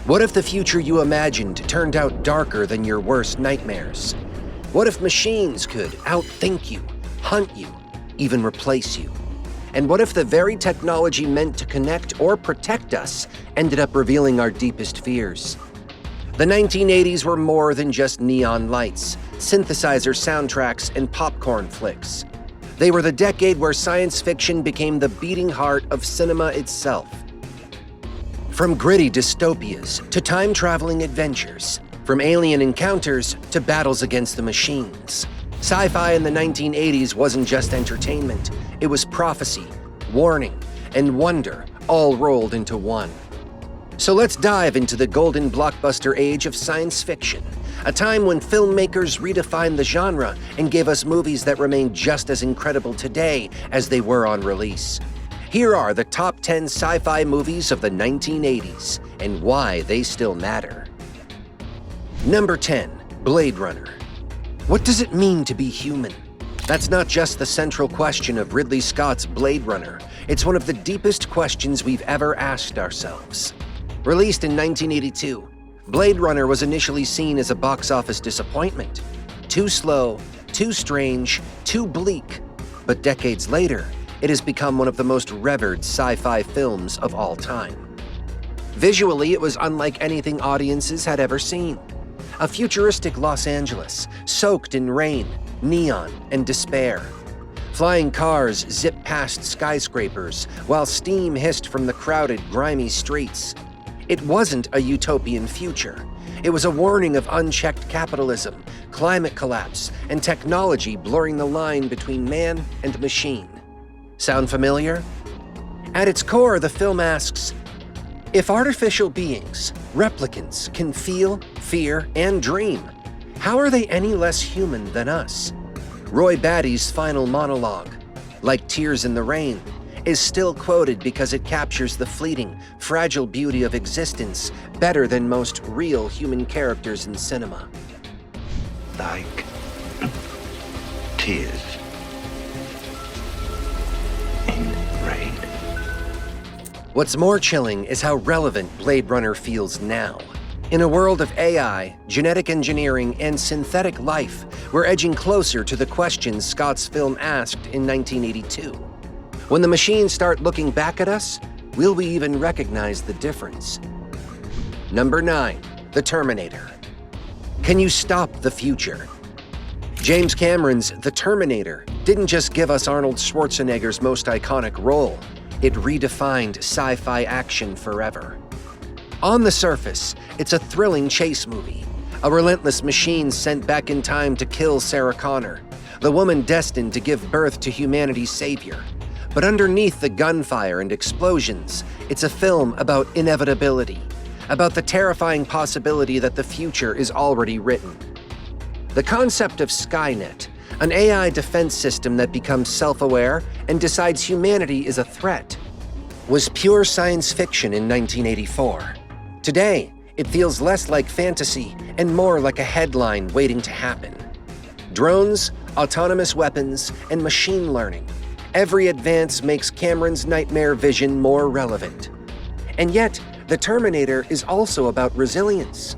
What if the future you imagined turned out darker than your worst nightmares? What if machines could outthink you, hunt you, even replace you? And what if the very technology meant to connect or protect us ended up revealing our deepest fears? The 1980s were more than just neon lights, synthesizer soundtracks, and popcorn flicks. They were the decade where science fiction became the beating heart of cinema itself. From gritty dystopias to time-traveling adventures, from alien encounters to battles against the machines, sci-fi in the 1980s wasn't just entertainment, it was prophecy, warning, and wonder all rolled into one. So let's dive into the Golden Blockbuster Age of science fiction, a time when filmmakers redefined the genre and gave us movies that remain just as incredible today as they were on release. Here are the top 10 sci-fi movies of the 1980s and why they still matter. Number 10, Blade Runner. What does it mean to be human? That's not just the central question of Ridley Scott's Blade Runner. It's one of the deepest questions we've ever asked ourselves. Released in 1982, Blade Runner was initially seen as a box office disappointment. Too slow, too strange, too bleak. But decades later, it has become one of the most revered sci-fi films of all time. Visually, it was unlike anything audiences had ever seen. A futuristic Los Angeles, soaked in rain, neon, and despair. Flying cars zipped past skyscrapers, while steam hissed from the crowded, grimy streets. It wasn't a utopian future. It was a warning of unchecked capitalism, climate collapse, and technology blurring the line between man and machine. Sound familiar? At its core, the film asks, if artificial beings, replicants, can feel, fear, and dream, how are they any less human than us? Roy Batty's final monologue, like tears in the rain, is still quoted because it captures the fleeting, fragile beauty of existence better than most real human characters in cinema. Like tears in rain. What's more chilling is how relevant Blade Runner feels now. In a world of AI, genetic engineering, and synthetic life, we're edging closer to the questions Scott's film asked in 1982. When the machines start looking back at us, will we even recognize the difference? Number 9, The Terminator. Can you stop the future? James Cameron's The Terminator didn't just give us Arnold Schwarzenegger's most iconic role, it redefined sci-fi action forever. On the surface, it's a thrilling chase movie, a relentless machine sent back in time to kill Sarah Connor, the woman destined to give birth to humanity's savior. But underneath the gunfire and explosions, it's a film about inevitability, about the terrifying possibility that the future is already written. The concept of Skynet, an AI defense system that becomes self-aware and decides humanity is a threat, was pure science fiction in 1984. Today, it feels less like fantasy and more like a headline waiting to happen. Drones, autonomous weapons, and machine learning. Every advance makes Cameron's nightmare vision more relevant. And yet, The Terminator is also about resilience.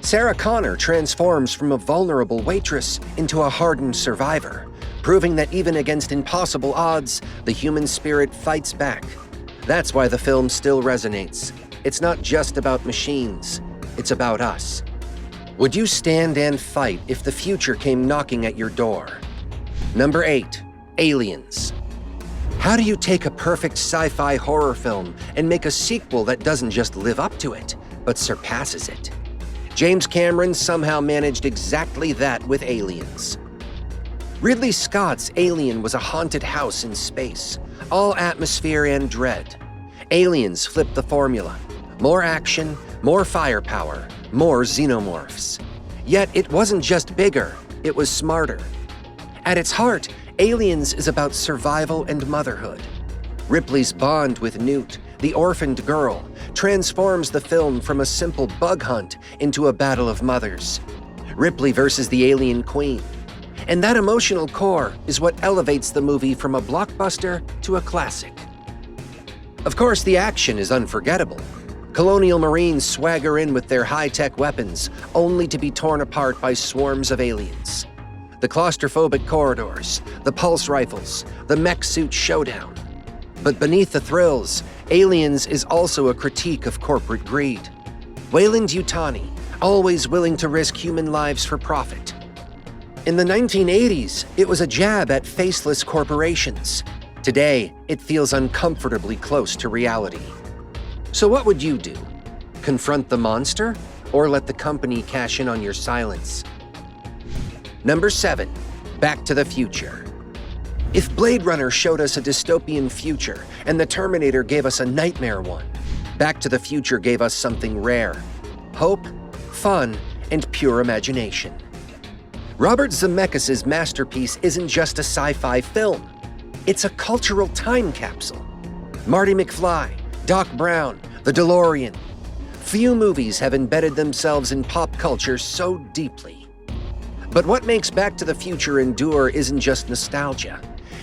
Sarah Connor transforms from a vulnerable waitress into a hardened survivor, proving that even against impossible odds, the human spirit fights back. That's why the film still resonates. It's not just about machines, it's about us. Would you stand and fight if the future came knocking at your door? Number 8, Aliens. How do you take a perfect sci-fi horror film and make a sequel that doesn't just live up to it, but surpasses it? James Cameron somehow managed exactly that with Aliens. Ridley Scott's Alien was a haunted house in space, all atmosphere and dread. Aliens flipped the formula. More action, more firepower, more xenomorphs. Yet it wasn't just bigger, it was smarter. At its heart, Aliens is about survival and motherhood. Ripley's bond with Newt, the orphaned girl, transforms the film from a simple bug hunt into a battle of mothers. Ripley versus the alien queen. And that emotional core is what elevates the movie from a blockbuster to a classic. Of course, the action is unforgettable. Colonial Marines swagger in with their high-tech weapons, only to be torn apart by swarms of aliens. The claustrophobic corridors, the pulse rifles, the mech suit showdown. But beneath the thrills, Aliens is also a critique of corporate greed. Weyland-Yutani, always willing to risk human lives for profit. In the 1980s, it was a jab at faceless corporations. Today, it feels uncomfortably close to reality. So what would you do? Confront the monster, or let the company cash in on your silence? Number 7, Back to the Future. If Blade Runner showed us a dystopian future and the Terminator gave us a nightmare one, Back to the Future gave us something rare: hope, fun, and pure imagination. Robert Zemeckis' masterpiece isn't just a sci-fi film. It's a cultural time capsule. Marty McFly, Doc Brown, the DeLorean. Few movies have embedded themselves in pop culture so deeply. But what makes Back to the Future endure isn't just nostalgia.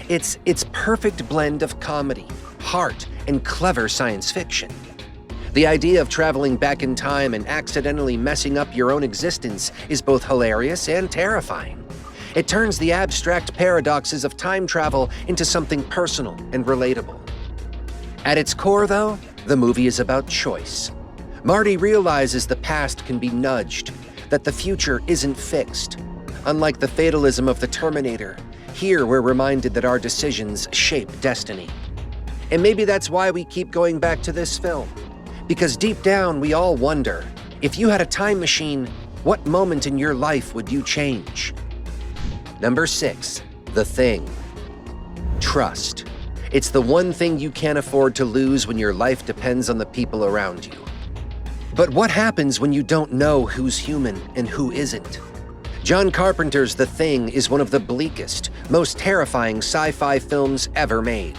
It's its perfect blend of comedy, heart, and clever science fiction. The idea of traveling back in time and accidentally messing up your own existence is both hilarious and terrifying. It turns the abstract paradoxes of time travel into something personal and relatable. At its core, though, the movie is about choice. Marty realizes the past can be nudged, that the future isn't fixed. Unlike the fatalism of the Terminator, here we're reminded that our decisions shape destiny. And maybe that's why we keep going back to this film. Because deep down, we all wonder, if you had a time machine, what moment in your life would you change? Number 6, The Thing. Trust. It's the one thing you can't afford to lose when your life depends on the people around you. But what happens when you don't know who's human and who isn't? John Carpenter's The Thing is one of the bleakest, most terrifying sci-fi films ever made.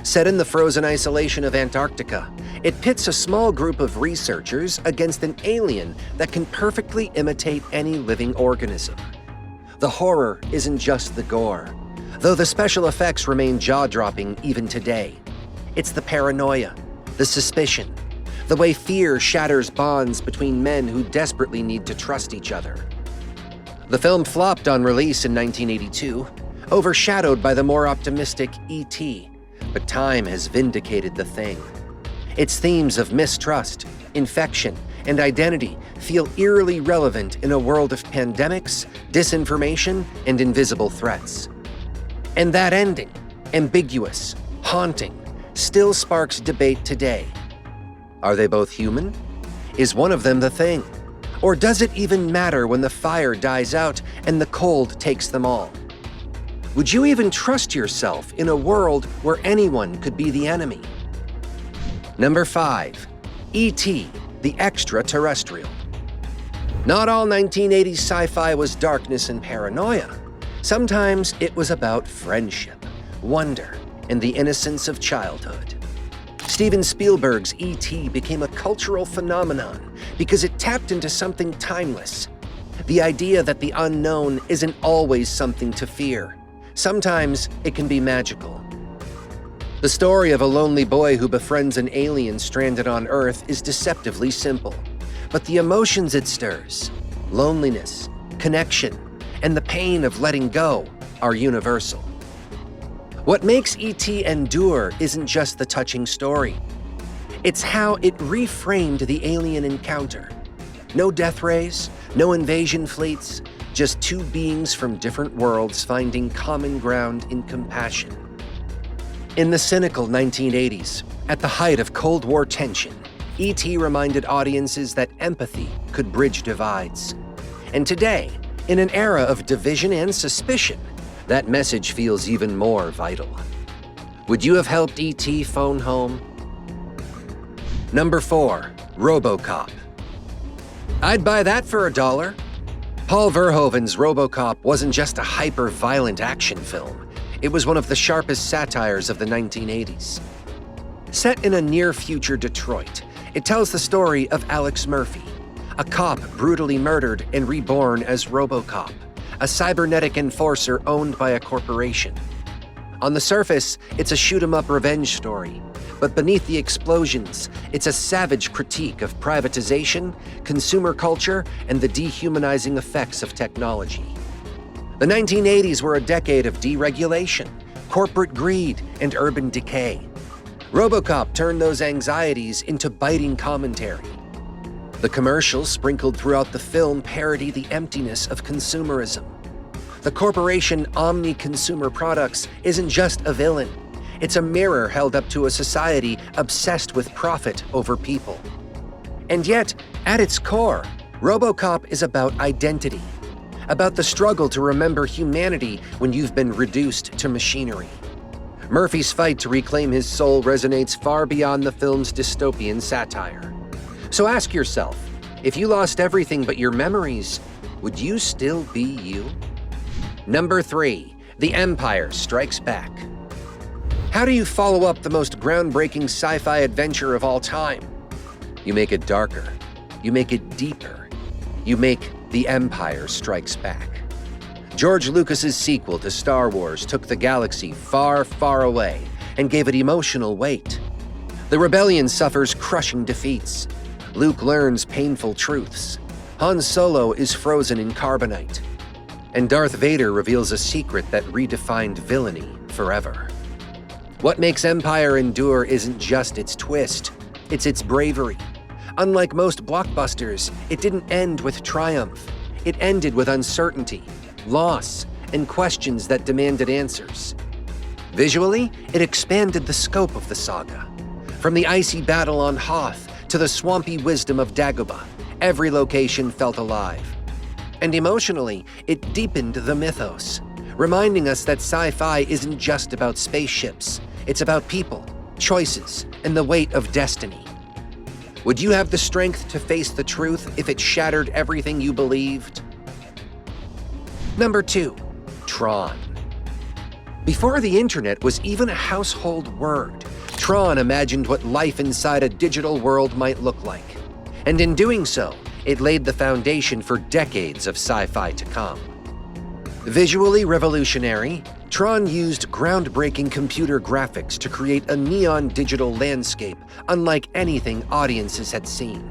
Set in the frozen isolation of Antarctica, it pits a small group of researchers against an alien that can perfectly imitate any living organism. The horror isn't just the gore, though the special effects remain jaw-dropping even today. It's the paranoia, the suspicion, the way fear shatters bonds between men who desperately need to trust each other. The film flopped on release in 1982, overshadowed by the more optimistic E.T., but time has vindicated The Thing. Its themes of mistrust, infection, and identity feel eerily relevant in a world of pandemics, disinformation, and invisible threats. And that ending, ambiguous, haunting, still sparks debate today. Are they both human? Is one of them the Thing? Or does it even matter when the fire dies out and the cold takes them all? Would you even trust yourself in a world where anyone could be the enemy? Number 5, E.T., the Extra-Terrestrial. Not all 1980s sci-fi was darkness and paranoia. Sometimes it was about friendship, wonder, and the innocence of childhood. Steven Spielberg's E.T. became a cultural phenomenon because it tapped into something timeless. The idea that the unknown isn't always something to fear. Sometimes it can be magical. The story of a lonely boy who befriends an alien stranded on Earth is deceptively simple. But the emotions it stirs, loneliness, connection, and the pain of letting go are universal. What makes E.T. endure isn't just the touching story. It's how it reframed the alien encounter. No death rays, no invasion fleets, just two beings from different worlds finding common ground in compassion. In the cynical 1980s, at the height of Cold War tension, E.T. reminded audiences that empathy could bridge divides. And today, in an era of division and suspicion, that message feels even more vital. Would you have helped E.T. phone home? Number 4, Robocop. I'd buy that for $1. Paul Verhoeven's Robocop wasn't just a hyper-violent action film. It was one of the sharpest satires of the 1980s. Set in a near-future Detroit, it tells the story of Alex Murphy, a cop brutally murdered and reborn as Robocop, a cybernetic enforcer owned by a corporation. On the surface, it's a shoot-'em-up revenge story, But beneath the explosions, it's a savage critique of privatization, consumer culture, and the dehumanizing effects of technology. The 1980s were a decade of deregulation, corporate greed, and urban decay. Robocop turned those anxieties into biting commentary. The commercials sprinkled throughout the film parody the emptiness of consumerism. The corporation Omni Consumer Products isn't just a villain. It's a mirror held up to a society obsessed with profit over people. And yet, at its core, Robocop is about identity, about the struggle to remember humanity when you've been reduced to machinery. Murphy's fight to reclaim his soul resonates far beyond the film's dystopian satire. So ask yourself, if you lost everything but your memories, would you still be you? Number 3, The Empire Strikes Back. How do you follow up the most groundbreaking sci-fi adventure of all time? You make it darker. You make it deeper. You make The Empire Strikes Back. George Lucas's sequel to Star Wars took the galaxy far, far away and gave it emotional weight. The rebellion suffers crushing defeats. Luke learns painful truths. Han Solo is frozen in carbonite. And Darth Vader reveals a secret that redefined villainy forever. What makes Empire endure isn't just its twist, it's its bravery. Unlike most blockbusters, it didn't end with triumph. It ended with uncertainty, loss, and questions that demanded answers. Visually, it expanded the scope of the saga. From the icy battle on Hoth to the swampy wisdom of Dagobah, every location felt alive. And emotionally, it deepened the mythos, reminding us that sci-fi isn't just about spaceships. It's about people, choices, and the weight of destiny. Would you have the strength to face the truth if it shattered everything you believed? Number 2, Tron. Before the internet was even a household word, Tron imagined what life inside a digital world might look like. And in doing so, it laid the foundation for decades of sci-fi to come. Visually revolutionary, Tron used groundbreaking computer graphics to create a neon digital landscape unlike anything audiences had seen.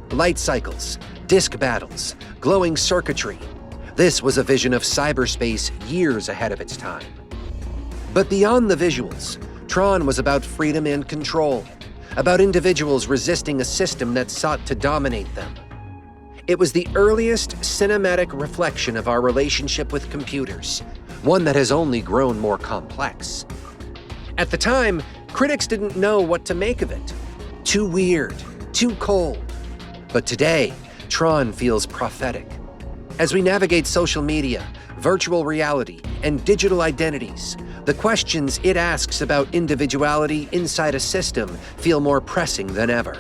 Light cycles, disc battles, glowing circuitry. This was a vision of cyberspace years ahead of its time. But beyond the visuals, Tron was about freedom and control, about individuals resisting a system that sought to dominate them. It was the earliest cinematic reflection of our relationship with computers, one that has only grown more complex. At the time, critics didn't know what to make of it. Too weird, too cold. But today, Tron feels prophetic. As we navigate social media, virtual reality, and digital identities, the questions it asks about individuality inside a system feel more pressing than ever.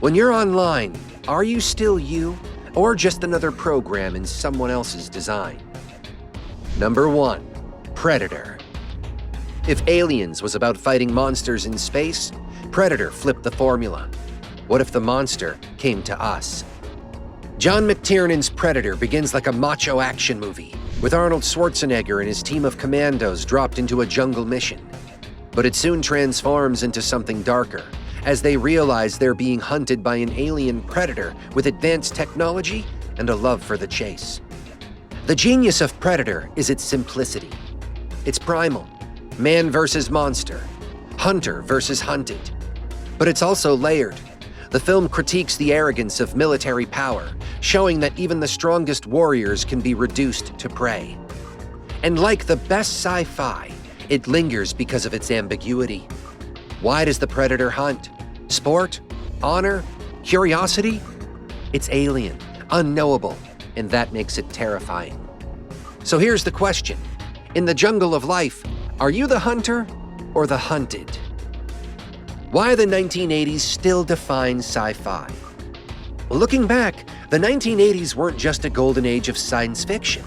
When you're online, are you still you, or just another program in someone else's design? Number 1, Predator. If Aliens was about fighting monsters in space, Predator flipped the formula. What if the monster came to us? John McTiernan's Predator begins like a macho action movie, with Arnold Schwarzenegger and his team of commandos dropped into a jungle mission. But it soon transforms into something darker, as they realize they're being hunted by an alien predator with advanced technology and a love for the chase. The genius of Predator is its simplicity. It's primal, man versus monster, hunter versus hunted. But it's also layered. The film critiques the arrogance of military power, showing that even the strongest warriors can be reduced to prey. And like the best sci-fi, it lingers because of its ambiguity. Why does the predator hunt? Sport? Honor? Curiosity? It's alien, unknowable, and that makes it terrifying. So here's the question. In the jungle of life, are you the hunter or the hunted? Why the 1980s still define sci-fi? Looking back, the 1980s weren't just a golden age of science fiction.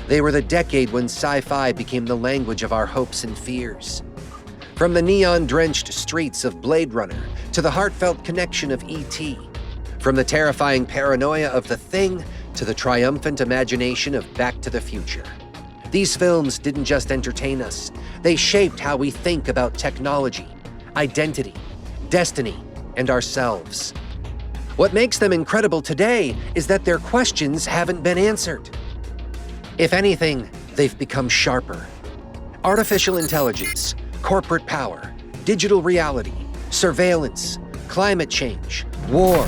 They were the decade when sci-fi became the language of our hopes and fears. From the neon-drenched streets of Blade Runner to the heartfelt connection of E.T., from the terrifying paranoia of The Thing to the triumphant imagination of Back to the Future. These films didn't just entertain us, they shaped how we think about technology, identity, destiny, and ourselves. What makes them incredible today is that their questions haven't been answered. If anything, they've become sharper. Artificial intelligence, corporate power, digital reality, surveillance, climate change, war.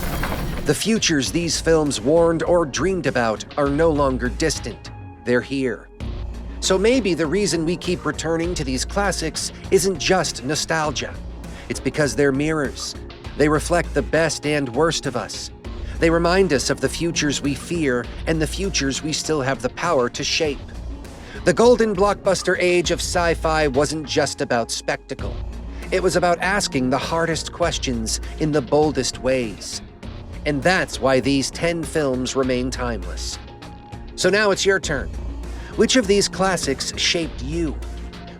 The futures these films warned or dreamed about are no longer distant. They're here. So maybe the reason we keep returning to these classics isn't just nostalgia. It's because they're mirrors. They reflect the best and worst of us. They remind us of the futures we fear and the futures we still have the power to shape. The Golden Blockbuster Age of sci-fi wasn't just about spectacle. It was about asking the hardest questions in the boldest ways. And that's why these 10 films remain timeless. So now it's your turn. Which of these classics shaped you?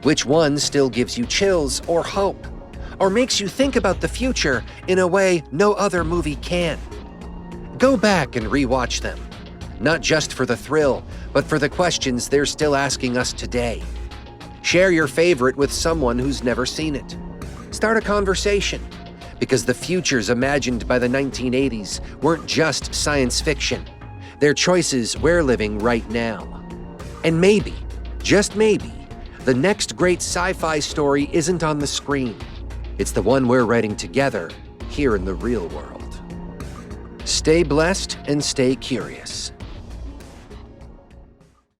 Which one still gives you chills or hope? Or makes you think about the future in a way no other movie can? Go back and rewatch them. Not just for the thrill, but for the questions they're still asking us today. Share your favorite with someone who's never seen it. Start a conversation, because the futures imagined by the 1980s weren't just science fiction. They're choices we're living right now. And maybe, just maybe, the next great sci-fi story isn't on the screen. It's the one we're writing together here in the real world. Stay blessed and stay curious.